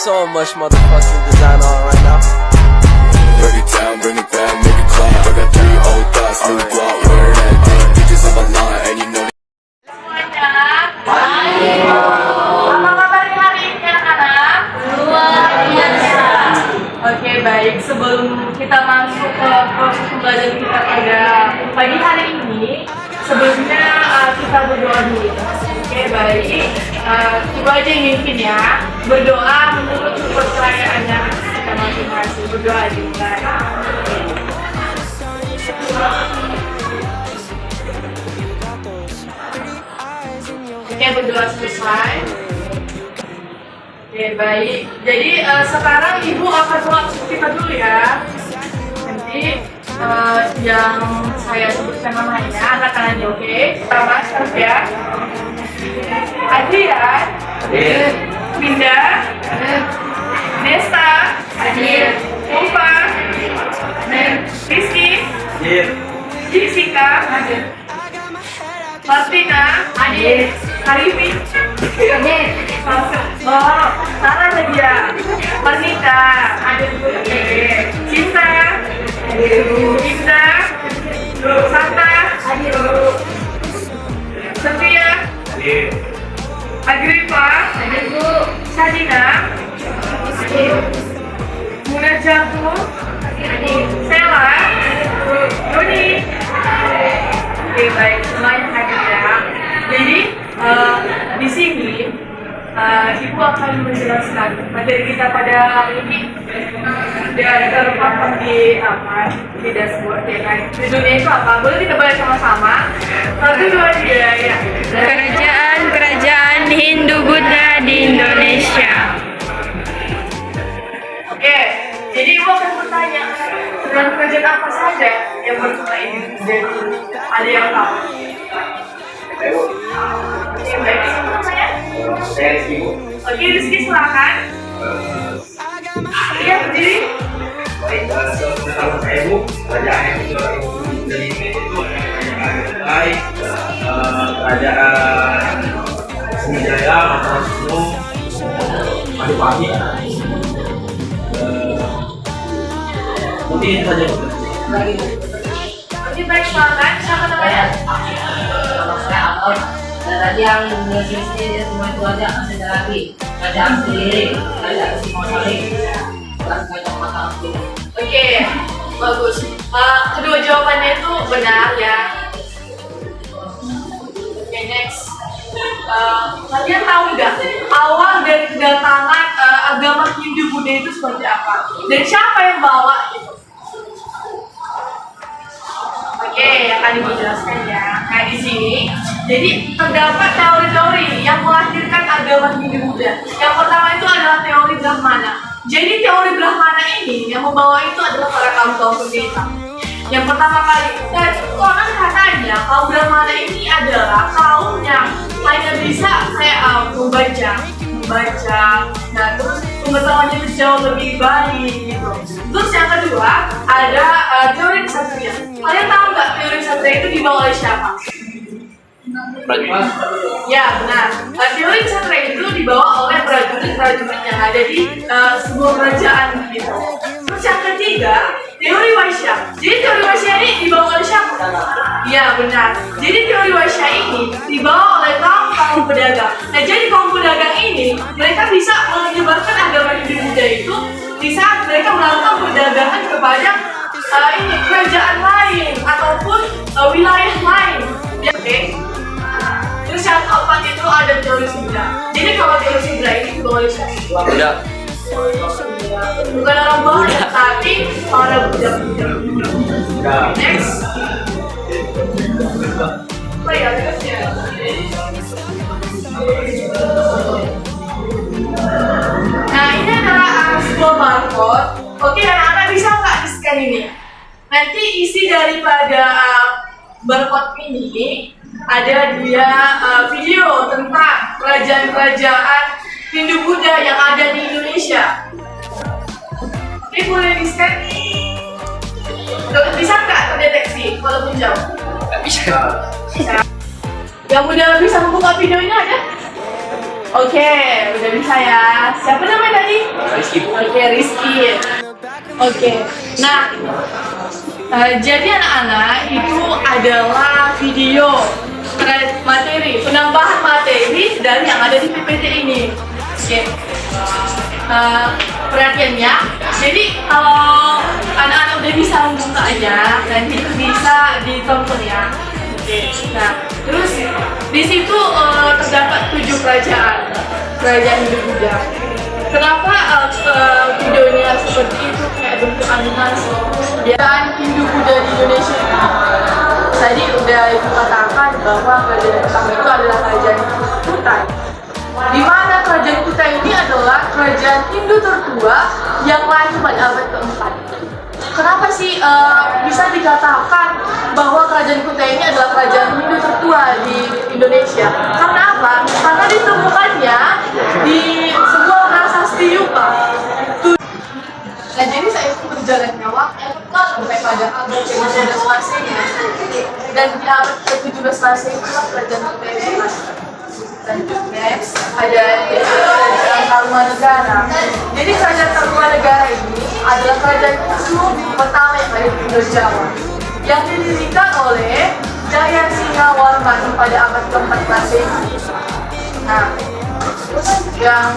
so much motherfucking design on right now. Break it down, bring it back, make it clap. I got 3 old thoughts, new guap, where that thing. Bitches on my line, and you know. Semuanya, apa kabarnya hari ini anak-anak? Luar biasa. Oke, baik. Sebelum kita masuk ke proses pembelajaran kita pada pagi hari ini, sebelumnya kita berdoa dulu. Oke, baik. Coba aja yang mimpin ya. Berdoa menurut kepercayaannya kita masing-masing. Berdoa aja kita. Oke, berdoa selesai. Oke, baik. Jadi sekarang ibu akan doa untuk kita dulu ya. Nanti yang saya sebutkan namanya angkat tangannya, oke? Pertama, start ya. Adrian, Winda, Desta, Nova, Rizky, Jessica, Martina, Arifin, Sarah lagi ya, Marnita, Cinta, Indah, Santa, Sofia, Agripa, Sadina, Munajatu, Sela, Doni. Oke, baik, semuanya hadir ya. Jadi di sini ibu akan menjelaskan materi kita pada hari ini. Dia terpampang di dashboard ya kan. Di dunia itu apa? Boleh kita bahas sama-sama. 1, 2, 3 ya. Kerajaan Hindu Buddha di Indonesia. Oke, jadi ibu akan bertanya dengan kerajaan apa saja yang berkembang ini. Jadi ada yang tahu? Oke, baik. Saya? Oke, Rizky silakan. Iya, berdiri. Kerajaan Sriwijaya, Mataram Gunung, Adipati. Mungkin itu saja. Oke, baik, silakan. Siapa namanya? Tadi yang sini semua itu aja masih ada lagi. Kerajaan sendiri, kerajaan Singosari, kerajaan Mataram sendiri. Oke, bagus. Kedua jawabannya itu benar ya. Oke, next. Kalian tahu nggak awal dari kedatangan agama Hindu Buddha itu seperti apa? Dan siapa yang bawa itu? Oke, akan ibu jelaskan ya. Nah, di sini, jadi terdapat teori-teori yang melahirkan agama Hindu Buddha. Yang pertama itu adalah teori Brahmana. Jadi teori Brahmana ini yang membawa itu adalah para kaum pendeta. Yang pertama kali, dan konon katanya kaum Brahmana ini adalah kaum yang hanya bisa kayak membaca, nah terus pengetahuannya itu jauh lebih baik gitu. Terus yang kedua ada teori ksatria. Kalian tahu nggak teori ksatria itu dibawa oleh siapa? Ya benar. Teori ksatria itu dibawa oleh prajurit yang ada di sebuah kerajaan gitu. Terus yang ketiga teori Waisya. Jadi teori Waisya ini dibawa oleh siapa? Ya benar. Jadi teori Waisya ini dibawa oleh kaum pedagang. Nah jadi kaum pedagang ini mereka bisa menyebarkan agama Hindu Buddha itu di saat mereka melakukan perdagangan kepada kerajaan lain ataupun wilayah lain. Ya, oke. Terus yang keempat itu ada teori Sudra. Jadi kalau teori Sudra ini dibawa oleh siapa? Udah. Bukan orang Buddha, tapi orang Buddha. Next. Apa ya terusnya? Nah ini adalah sebuah barcode. Oke, anak-anak bisa nggak di-scan ini? Nanti isi daripada barcode ini ada dia video tentang kerajaan-kerajaan Hindu Buddha yang ada di Indonesia. Oke, boleh di-scan? Bisa nggak terdeteksi walaupun jauh? Nggak bisa. Yang udah bisa membuka videonya ada? Oke, udah bisa ya. Siapa namanya tadi? Rizky. Oke, Rizky. Oke, nah jadi anak-anak itu adalah video materi, penambahan materi dari yang ada di PPT ini. Oke, perhatiannya. Jadi kalau anak-anak udah bisa membukanya, nanti itu bisa ditonton ya. Oke, nah terus di situ terdapat 7 kerajaan Hindu-Buddha. Kenapa videonya seperti itu kayak bentuk animasi? Dan Hindu-Buddha di Indonesia ini tadi udah dikatakan bahwa kerajaan pertama itu adalah kerajaan Kutai. Di mana kerajaan Kutai ini adalah kerajaan Hindu tertua yang lahir pada abad keempat. Kenapa sih bisa dikatakan bahwa kerajaan Kutai ini adalah kerajaan Hindu tertua di Indonesia? Karena apa? Karena ditemukannya di sebuah prasasti Yupa. Nah, jadi saya itu berjalannya waktu sampai pada abad ke-17 Masehi, dan di abad ke-17 Masehi itu kerajaan Kutai itu lahir. Next, ada kerajaan Tarumanegara. Jadi kerajaan Tarumanegara ini adalah kerajaan Hindu pertama yang ada di Indo-Jawa, yang didirikan oleh Jayasinghawarman pada abad ke-4 Masehi. Nah, yang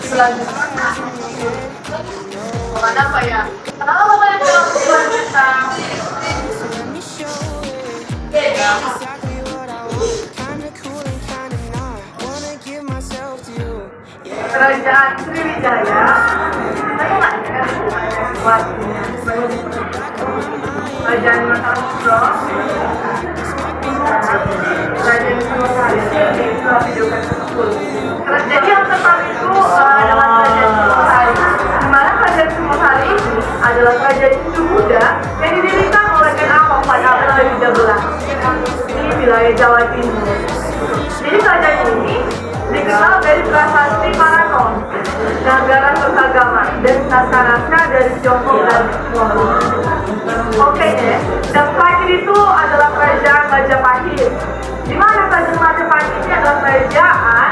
selanjutnya apa ya? Kenapa banyak orang tentang Kerajaan Sriwijaya? Saya nggak ingat sesuatunya. Kerajaan Mataram, Kerajaan Sriwijaya itu videokan tersebut. Jadi yang pertama itu adalah Kerajaan Sriwijaya, di mana Kerajaan Sriwijaya ini adalah kerajaan Hindu-Buddha yang didirikan oleh Ken Arok pada abad ke-13 di wilayah Jawa Timur. Jadi kerajaan ini dikenal dari prasasti Marathon, Nagara Kertagama, dan naskah-naskah dari Tiongkok dan Mongol. Oke deh, dan terakhir itu adalah kerajaan Majapahit. Di mana kerajaan Majapahit ini adalah kerajaan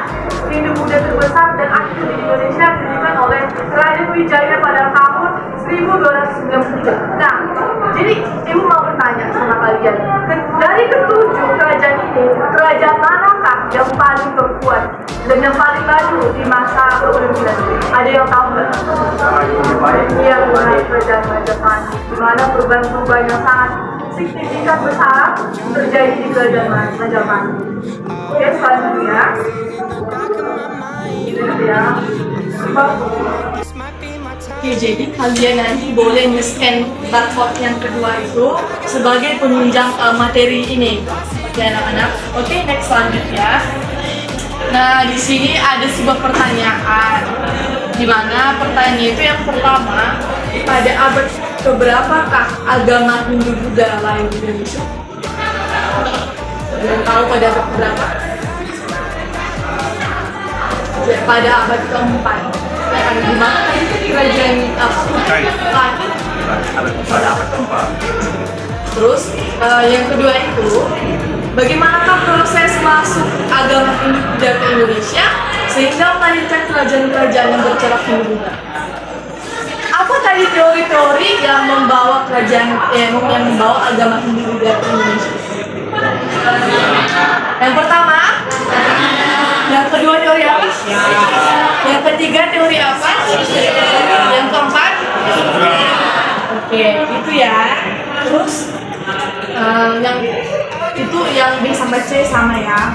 Hindu-Buddha terbesar dan aktif di Indonesia, didirikan oleh Raden Wijaya pada tahun 1293. Nah, jadi ibu mau bertanya sama kalian, dari ketujuh kerajaan ini, kerajaan manakah yang paling terkuat dan yang paling maju di masa kepemimpinan? Ada yang tahu nggak? Iya, benar, kerajaan Majapahit. Di mana perubahan-perubahan yang sangat signifikan besar terjadi di kerajaan Majapahit. Oke, selanjutnya ini ya. Oke, jadi kalian nanti boleh nge-scan barcode yang kedua itu sebagai penunjang materi ini. Oke anak-anak. Oke, next selanjutnya. Nah, di sini ada sebuah pertanyaan. Di mana pertanyaan itu yang pertama, pada abad keberapakah agama Hindu-Buddha lahir di Indonesia? Belum tahu pada abad keberapa? Pada abad keempat. Di mana tadi kerajaan Kutai lahir pada abad keempat. Terus yang kedua itu, bagaimanakah proses masuk agama Hindu-Buddha ke Indonesia sehingga melahirkan kerajaan-kerajaan yang bercorak Hindu-Buddha? Apa tadi teori-teori yang membawa yang membawa agama Hindu-Buddha ke Indonesia? Yang pertama, yang kedua teori apa? Yang ketiga teori apa? Yang keempat? Oke, itu ya. Terus yang itu yang B sampai C sama ya.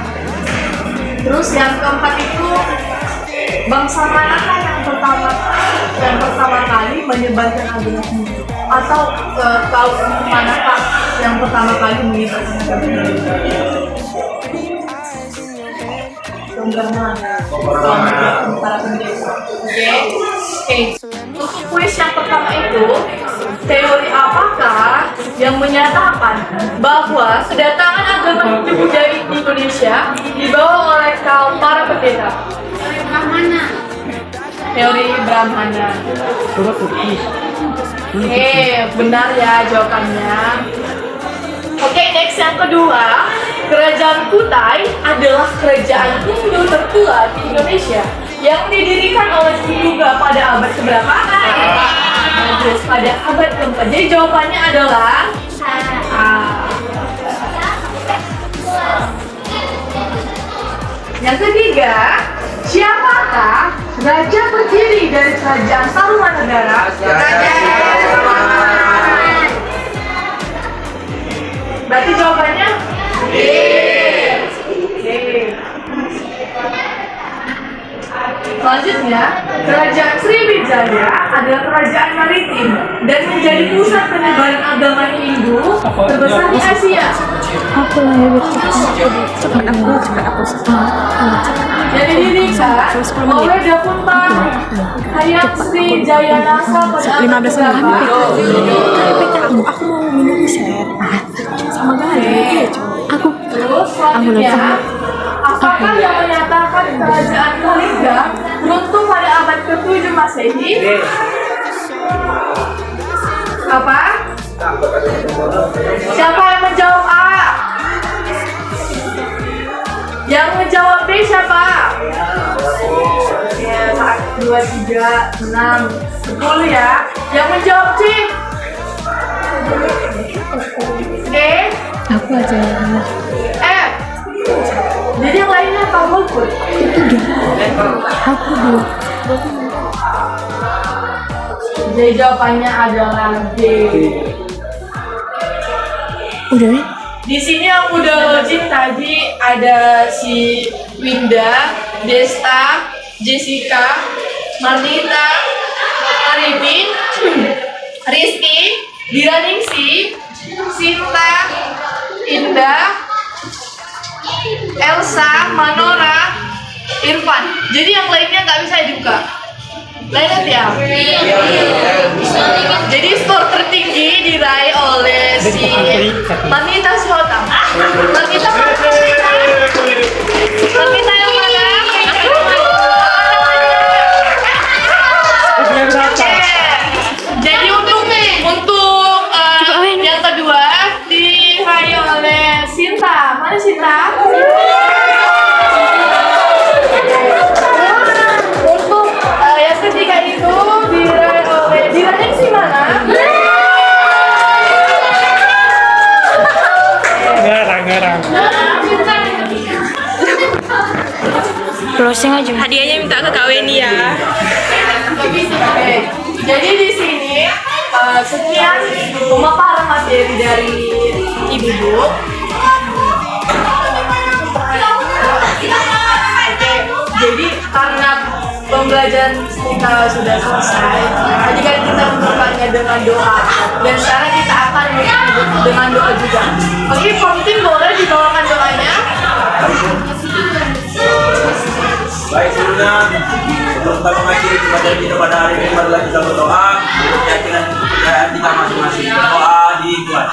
Terus yang keempat itu bangsa manakah yang pertama kali menyebarkan agama Hindu? Atau kaum manakah yang pertama kali menyebarkan agama Hindu? Para pendeta. Oke. Untuk kuis yang pertama itu, teori apakah yang menyatakan bahwa kedatangan agama Hindu-Buddha di Indonesia dibawa oleh kaum para pendeta? Teori Brahmana. Oke, benar ya jawabannya. Oke, next yang kedua. Kerajaan Kutai adalah kerajaan Hindu tertua di Indonesia yang didirikan oleh Hinduga pada abad keberapa? Terus pada abad keempat. Jadi jawabannya adalah Yang ketiga, siapakah raja berdiri dari kerajaan Tarumanegara? Berarti jawabannya D. Selanjutnya, kerajaan Sriwijaya adalah kerajaan maritim dan menjadi pusat penyebaran agama Hindu terbesar di Asia. Yang didirikan oleh Dapunta Hayat Sri Jayanasa pada abad ke-8. Aku mau minum share sama Gali. Terus selanjutnya, apakah yang menyatakan kerajaan Kalingga runtuh pada abad ke-7 Masehi? Apa? Siapa yang menjawab A? Yang menjawab B siapa? Ya, 1, 2, 3, 6, 10 ya. Yang menjawab C? D? Aku aja. F? Jadi yang lainnya apa? Golput? Aku dulu. Jadi jawabannya adalah D. Udah ya? Di sini yang udah logik tadi ada si Winda, Desta, Jessica, Marnita, Arifin, Rizky, Diraningsi, Sinta, Indah, Elsa, Manora, Irfan. Jadi yang lainnya nggak bisa dibuka. Lainnya ya. Jadi skor tertinggi diraih oleh si Manita Swata. Manita mana? Manita yang mana? Jadi untuk yang kedua diraih oleh Sinta. Mana Sinta? Untuk yang ketiga itu diraih oleh Diraningsi mana? Garang. Closing aja. Hadiahnya minta ke Kak Weni ya. Oke. Jadi di sini sekian pemaparan materi dari Ibu. Jadi karena pembelajaran kita sudah selesai, tadi kan kita membukanya dengan doa dan sekarang kita akan menutup dengan doa juga. Oke, Pomtim boleh dibawakan doanya? Baik, sebelumnya sebelum kita mengakhiri pembelajaran kita pada hari ini, marilah kita berdoa untuk keyakinan kepercayaan kita masing-masing. Doa dibuat.